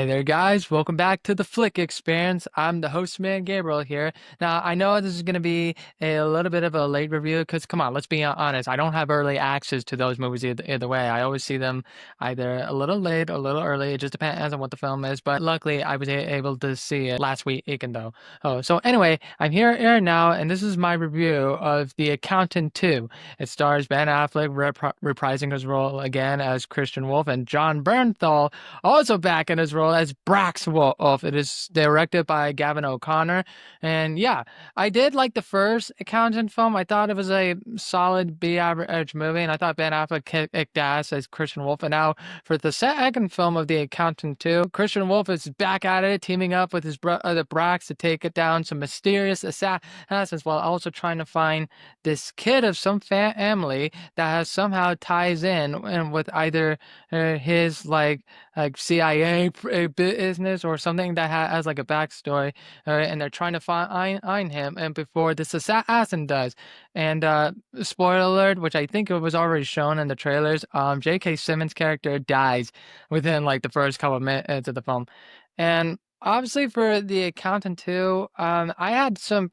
Hey there, guys. Welcome back to the Flick Experience. I'm the host man, Gabriel here. Now, I know this is going to be a little bit of a late review because, come on, let's be honest. I don't have early access to those movies either way. I always see them either a little late or a little early. It just depends on what the film is. But luckily, I was able to see it last weekend, though. So anyway, I'm here now, and this is my review of The Accountant 2. It stars Ben Affleck reprising his role again as Christian Wolf and John Bernthal also back in his role as Brax Wolf. It is directed by Gavin O'Connor. And yeah, I did like the first Accountant film. I thought it was a solid B-average movie, and I thought Ben Affleck kicked ass as Christian Wolf. And now for the second film of The Accountant 2, Christian Wolf is back at it, teaming up with his brother Brax to take it down some mysterious assassins while also trying to find this kid of some family that has somehow ties in and with either his like CIA business or something that has like a backstory, and they're trying to find him, and before this assassin does. And spoiler alert, which I think it was already shown in the trailers, J.K. Simmons' character dies within like the first couple of minutes of the film, and obviously for The Accountant 2, I had some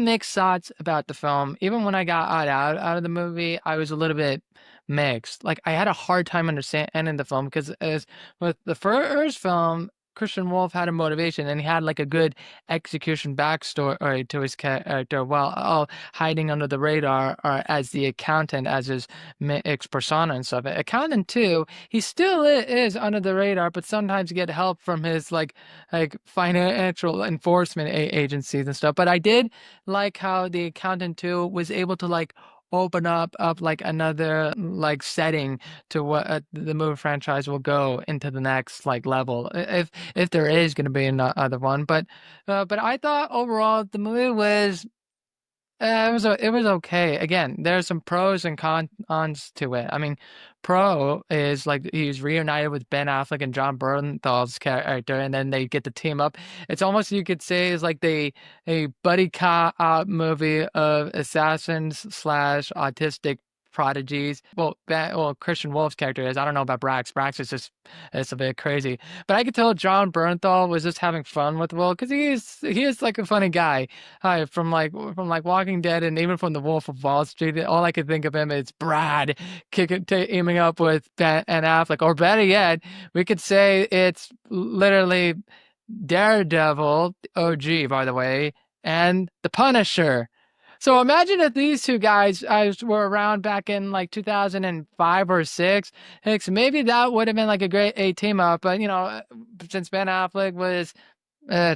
mixed thoughts about the film. Even when I got out of the movie, I was a little bit mixed. Like I had a hard time understanding the film because as with the first film, Christian Wolf had a motivation and he had like a good execution backstory to his character while all hiding under the radar as the accountant, as his mixed persona and stuff. Accountant 2, he still is under the radar, but sometimes get help from his like financial enforcement agencies and stuff. But I did like how the accountant 2 was able to like open up like another like setting to what the movie franchise will go into the next like level if there is going to be another one. But I thought overall the movie was it was okay. Again, there's some pros and cons to it. I mean, pro is like he's reunited with Ben Affleck and John Bernthal's character, and then they get to team up. It's almost you could say is like a buddy cop movie of assassins slash autistic prodigies. Well, Christian Wolf's character is. I don't know about Brax. Brax is just it's a bit crazy, but I could tell John Bernthal was just having fun with Will because he is like a funny guy. Hi, from like Walking Dead and even from The Wolf of Wall Street, all I could think of him is Brad aiming up with Ben and Affleck, or better yet, we could say it's literally Daredevil, OG by the way, and the Punisher. So imagine if these two guys were around back in like 2005 or six. Maybe that would have been like a great a team up. But since Ben Affleck was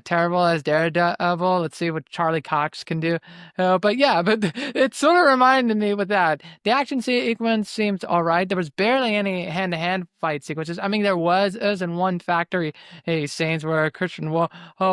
terrible as Daredevil. Let's see what Charlie Cox can do. But yeah, but it sort of reminded me with that. The action sequence seems all right. There was barely any hand-to-hand fight sequences. I mean, there was in one factory scenes where Christian Wolf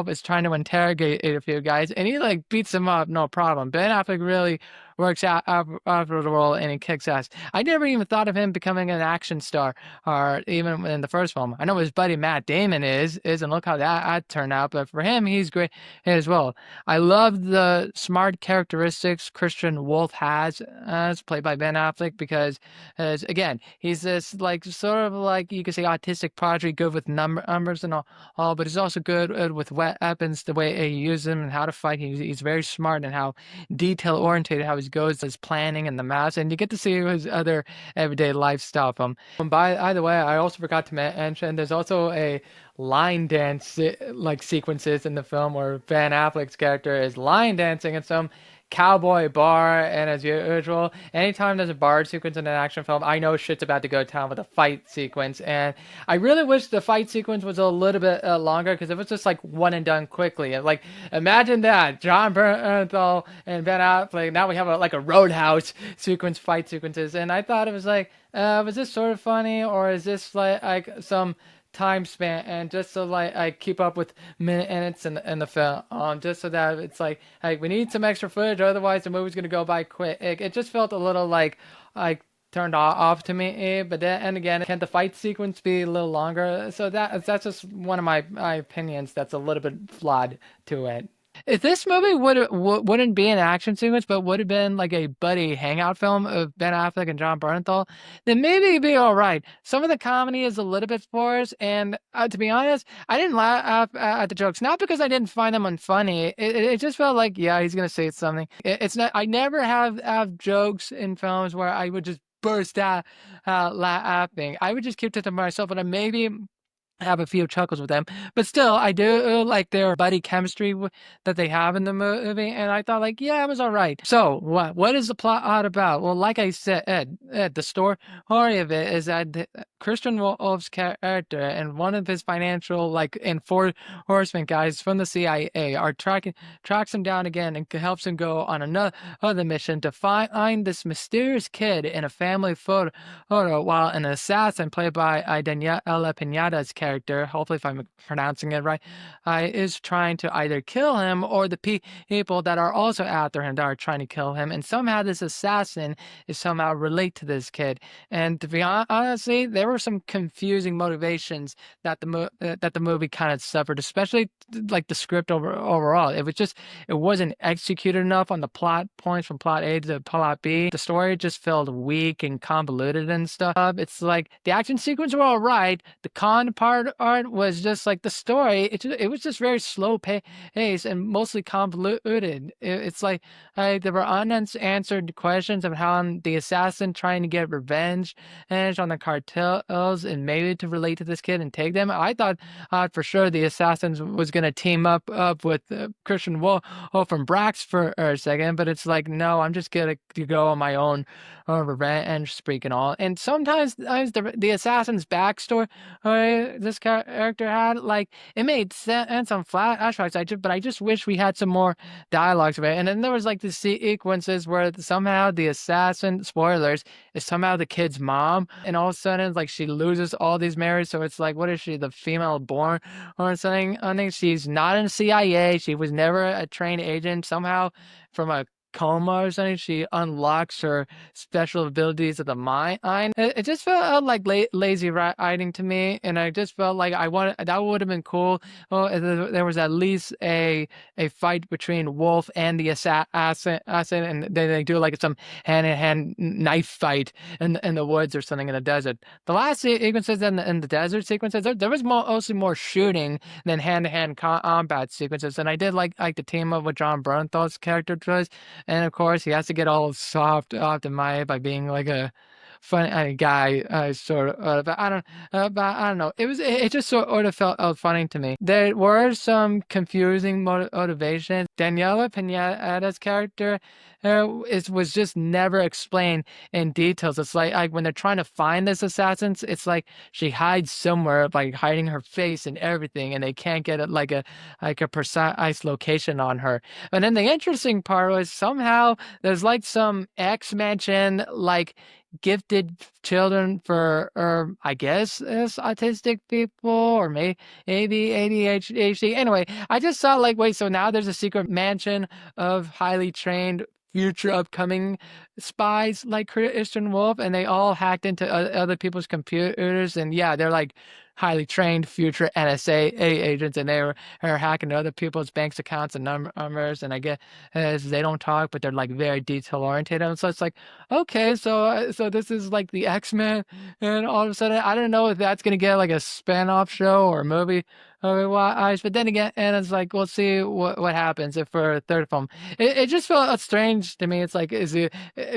is trying to interrogate a few guys, and he like beats them up, no problem. Ben Affleck really works out after the role, and he kicks ass. I never even thought of him becoming an action star, or even in the first film. I know his buddy Matt Damon and look how that turned out. But for him, he's great as well. I love the smart characteristics Christian Wolf has as played by Ben Affleck because, as again, he's this like sort of like you could say autistic prodigy, good with numbers and all, but he's also good with weapons, the way he uses them and how to fight. He's very smart and how detail oriented how he goes, his planning and the math, and you get to see his other everyday lifestyle from. By the way, I also forgot to mention there's also a line dance like sequences in the film where Ben Affleck's character is line dancing in some cowboy bar, and as usual, anytime there's a bar sequence in an action film, I know shit's about to go down with a fight sequence, and I really wish the fight sequence was a little bit longer because it was just like one and done quickly. And like imagine that John Bernthal and Ben Affleck. Now we have like a roadhouse fight sequences, and I thought it was like, was this sort of funny or is this like some time span and just so like I keep up with minutes in the film just so that it's like we need some extra footage otherwise the movie's gonna go by quick. It just felt a little like turned off to me, but then and again, can the fight sequence be a little longer? So that's just one of my opinions that's a little bit flawed to it. If this movie wouldn't be an action sequence, but would have been like a buddy hangout film of Ben Affleck and John Bernthal, then maybe it'd be all right. Some of the comedy is a little bit forced, and to be honest, I didn't laugh at the jokes, not because I didn't find them unfunny. It just felt like, yeah, he's gonna say something. It's not. I never have jokes in films where I would just burst out laughing. I would just keep it to myself, and I maybe have a few chuckles with them, but still, I do like their buddy chemistry that they have in the movie, and I thought, like, yeah, it was all right. So, what is the plot about? Well, like I said, the story of it is that Christian Wolf's character and one of his financial like enforcement guys from the CIA are tracks him down again and helps him go on another other mission to find this mysterious kid in a family photo, while an assassin played by Daniela Pinata's character, hopefully if I'm pronouncing it right, is trying to either kill him or the people that are also after him that are trying to kill him. And somehow this assassin is somehow relate to this kid. And to be honestly, there were some confusing motivations that the movie kind of suffered, especially like the script overall. It wasn't executed enough on the plot points from plot A to plot B. The story just felt weak and convoluted and stuff. It's like the action sequence were all right. The con part art was just like the story. It was just very slow pace and mostly convoluted. It's like there were unanswered questions of how the assassin trying to get revenge and on the cartels and maybe to relate to this kid and take them. I thought for sure the assassins was gonna team up with Christian Wolf from Brax for a second, but it's like no, I'm just gonna go on my own revenge streak and all. And sometimes the assassin's backstory this character had, like, it made sense on flashbacks. But I just wish we had some more dialogues of it. And then there was like the sequences where somehow the assassin, spoilers, is somehow the kid's mom, and all of a sudden like she loses all these memories. So it's like, what is she, the female born or something? I think she's not in the CIA. She was never a trained agent. Somehow, from a coma or something, she unlocks her special abilities of the mind. It just felt like lazy writing to me, and I just felt like I wanted that would have been cool. Oh, if there was at least a fight between Wolf and the assassin, and they do like some hand in hand knife fight in the woods or something in the desert. The last sequences in the desert sequences, there was mostly more shooting than hand to hand combat sequences, and I did like the team up with John Bernthal's character choice. And of course, he has to get all soft off my head by being like a funny guy, sort of. But I don't know. It just sort of felt funny to me. There were some confusing motivations. Daniela Pinata's character was just never explained in details. It's like when they're trying to find this assassin, it's like she hides somewhere, like hiding her face and everything, and they can't get it like a precise location on her. And then the interesting part was somehow there's like some X mention like gifted children for, or I guess as autistic people, or maybe ADHD. Anyway, I just saw like, wait, so now there's a secret mansion of highly trained future upcoming spies like Christian Wolf, and they all hacked into other people's computers, and yeah, they're like highly trained future NSA agents, and are hacking other people's banks accounts and numbers, and I guess they don't talk, but they're like very detail oriented, and so it's like, okay, so this is like the X-Men, and all of a sudden I don't know if that's gonna get like a spin-off show or a movie. But then again, and it's like we'll see what happens if for a third film. It just felt strange to me. It's like, is it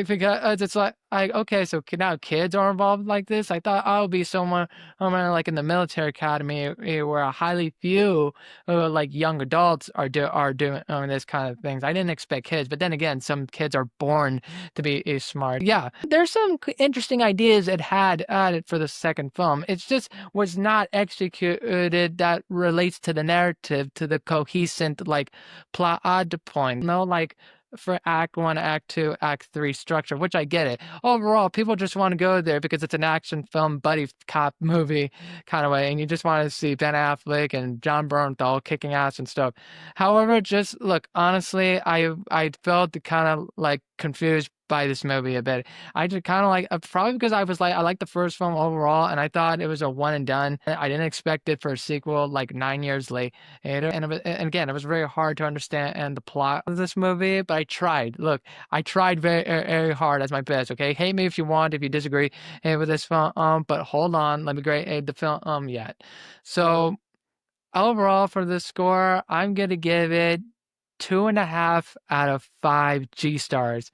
because it's like okay, so now kids are involved like this. I thought I'll be someone like in the military academy where a highly few like young adults are doing this kind of things. I didn't expect kids, but then again, some kids are born to be smart. Yeah, there's some interesting ideas it had added for the second film. It just was not executed that relates to the narrative, to the cohesive like plot point. No, like for Act One, Act Two, Act Three structure, which I get it. Overall, people just want to go there because it's an action film, buddy cop movie kind of way, and you just want to see Ben Affleck and John Bernthal kicking ass and stuff. However, just look, honestly, I felt kind of like confused by this movie a bit. I just kind of like probably because I was like I liked the first film overall, and I thought it was a one and done. I didn't expect it for a sequel like 9 years later, and again, it was very hard to understand the plot of this movie. But I tried. Look, I tried very hard as my best. Okay, hate me if you want, if you disagree with this film. But hold on, let me grade the film yet. So overall for this score, I'm gonna give it 2.5 out of 5 G stars.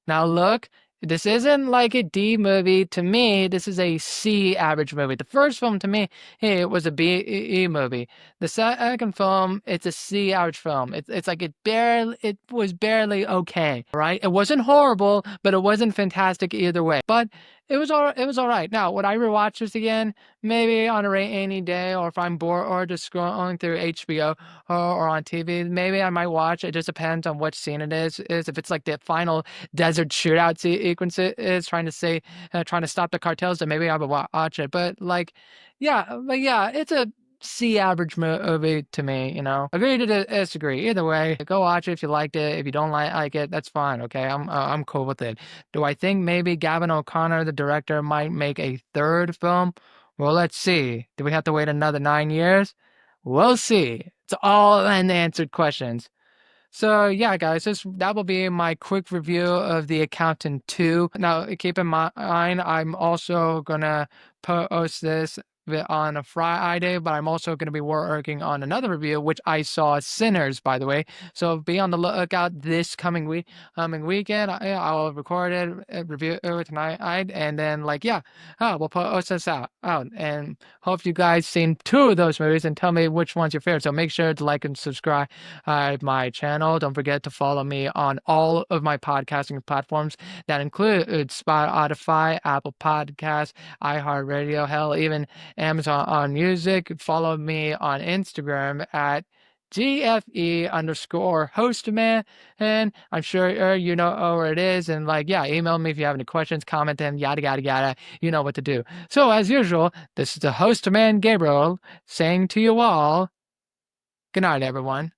Now look, this isn't like a D movie to me. This is a C average movie. The first film to me, hey, it was a B movie. The second film, it's a C average film. It's like it was barely okay, right? It wasn't horrible, but it wasn't fantastic either way. But it was all right. Now, would I rewatch this again? Maybe on a rainy day, or if I'm bored, or just scrolling through HBO or on TV, maybe I might watch. It just depends on which scene it is if it's like the final desert shootout sequence is trying to stop the cartels, then maybe I would watch it. But yeah, it's a C average movie to me. Agree to disagree. Either way, go watch it if you liked it. If you don't like it, that's fine. Okay, I'm cool with it. Do I think maybe Gavin O'Connor, the director, might make a third film? Well, let's see. Do we have to wait another 9 years? We'll see. It's all unanswered questions. So yeah, guys, that will be my quick review of The Accountant 2. Now, keep in mind, I'm also gonna post this on a Friday, but I'm also going to be working on another review, which I saw Sinners, by the way. So be on the lookout this coming weekend. I'll record it, review it tonight, and then we'll post this out. And hope you guys seen 2 of those movies and tell me which one's your favorite. So make sure to like and subscribe my channel. Don't forget to follow me on all of my podcasting platforms. That include Spotify, Apple Podcasts, iHeartRadio, hell, even Amazon Music. Follow me on Instagram at GFE_hostman, and I'm sure you know where it is. And email me if you have any questions, comment them, yada yada yada. You know what to do. So as usual, this is the host man Gabriel saying to you all, good night, everyone.